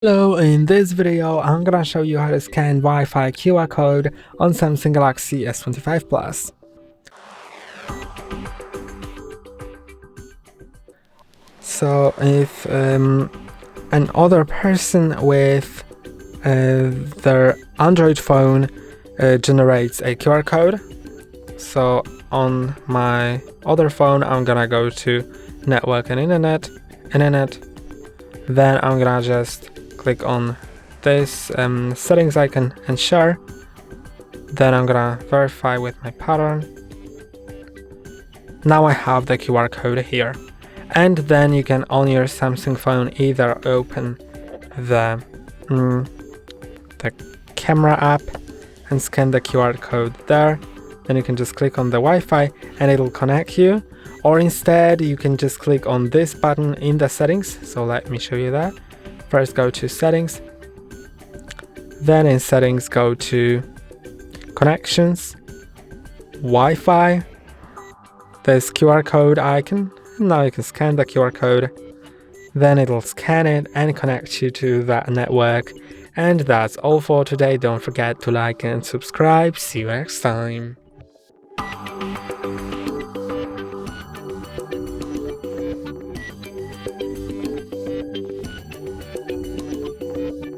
Hello, in this video I'm gonna show you how to scan Wi-Fi QR code on Samsung Galaxy S25 Plus. So if an other person with their Android phone generates a QR code, so on my other phone I'm gonna go to network and internet, then I'm gonna just click on this settings icon and share. Then I'm gonna verify with my pattern. Now I have the QR code here, and then you can on your Samsung phone either open the camera app and scan the QR code there. Then you can just click on the Wi-Fi and it'll connect you, or instead you can just click on this button in the settings. So let me show you that. First go to settings, then in settings go to connections, Wi-Fi, this QR code icon. Now you can scan the QR code, then it'll scan it and connect you to that network. And that's all for today. Don't forget to like and subscribe. See you next time.